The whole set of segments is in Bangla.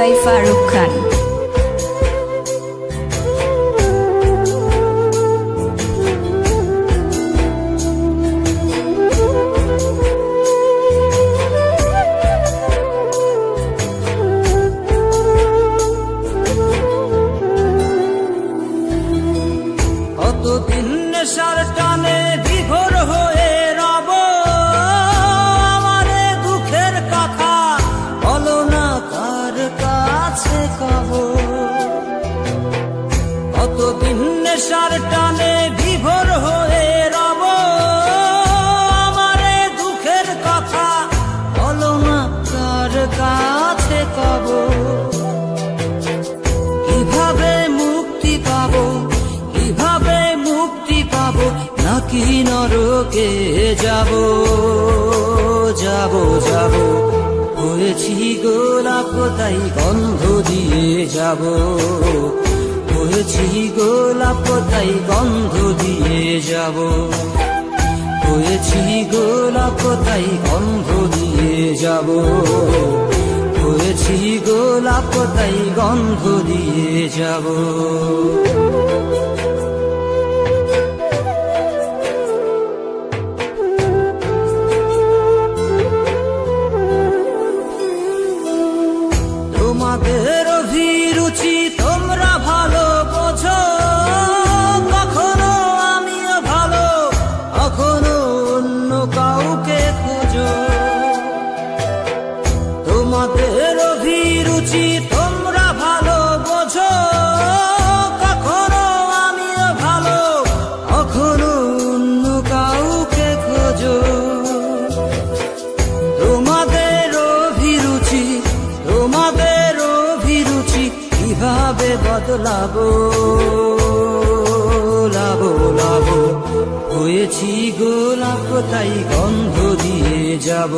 by Farooq Khan. কতদিন নেশার টানে বিভোর হয়ে রব, আমারে দুঃখের কথা বলো না কার কাছে কব। কতদিন নেশার টানে বিভোর হয়ে রব, আমারে দুঃখের কথা বলো না কার কাছে কব। কিভাবে মুক্তি পাবো, কিভাবে মুক্তি পাবো, নাকি নরকে যাব যাব যাব। হয়েছি গোলাপ তাই গন্ধ দিয়ে যাব, হয়েছি গোলাপ তাই গন্ধ দিয়ে যাব, হয়েছি গোলাপ তাই গন্ধ দিয়ে যাব, হয়েছি গোলাপ তাই গন্ধ দিয়ে যাব। তোমাদের অভিরুচি তোমরা ভালো বোঝো, কখনো আমিও ভালো, কখনো অন্য কাউকে খোঁজো। তোমাদের অভিরুচি তোমরা ভালো বোঝো, কখনো আমিও ভালো, কখনো অন্য কাউকে খোঁজো। তোমাদের অভিরুচি, তোমাদের অভিরুচি কিভাবে বদলাবো লাবো লাবো। হয়েছি গোলাপ তাই গন্ধ দিয়ে যাব,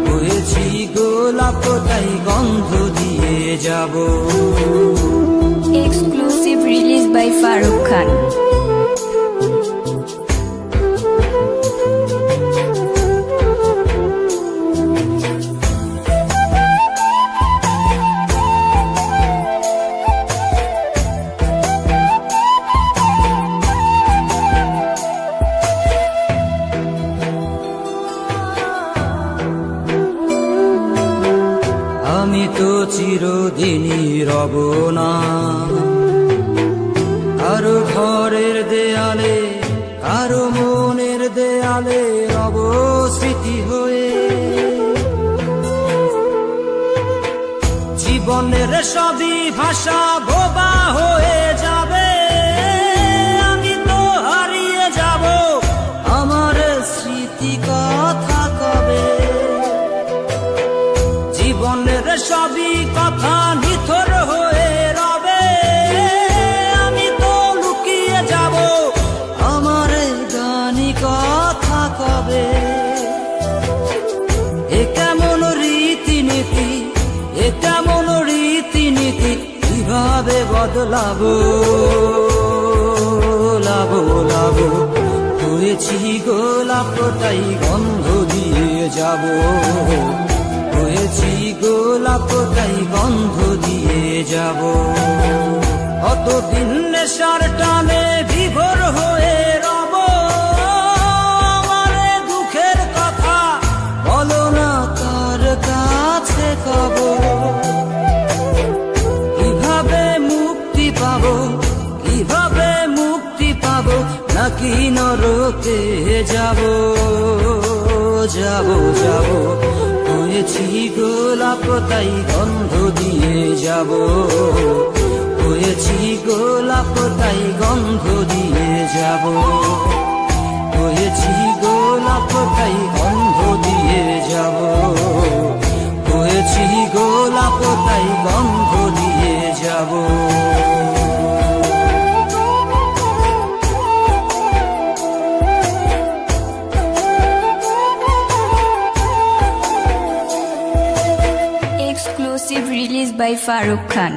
হয়েছি গোলাপ তাই গন্ধ দিয়ে যাব। Exclusive release by Farooq Khan. আমি তো চিরদিনই রব না কারো ঘরের দেয়ালে, কারো মনের দেয়ালে রব স্মৃতি হয়ে। জীবনের সবই ভাষা বোবা হয়ে যাবে, আমি তো হারিয়ে যাব, আমার স্মৃতি কথা কবে। জীবনের সবই কথা নিথর হয়ে রবে, আমি তো লুকিয়ে যাব, আমার গানি কথা কবে। এ কেমন রীতিনীতি, এ কেমন রীতিনীতি, কিভাবে বদলাবো লাবো লাবো। হয়েছি গোলাপ তাই গন্ধ দিয়ে যাব, হয়েছি গোলাপ তাই গন্ধ দিয়ে যাব। কতদিন নেশার টানে বিভোর হয়ে রব, আমারে দুঃখের কথা বলো না কার কাছে কব। কিভাবে মুক্তি পাবো, কিভাবে মুক্তি পাবো, নাকি নরকে যাব যাব যাব। হয়েছি গোলাপ তাই গন্ধ দিয়ে যাব, হয়েছি গোলাপ তাই গন্ধ দিয়ে যাব, হয়েছি গোলাপ তাই গন্ধ দিয়ে যাব, হয়েছি গোলাপ তাই গন্ধ দিয়ে যাব। Exclusive release by Farooq Khan.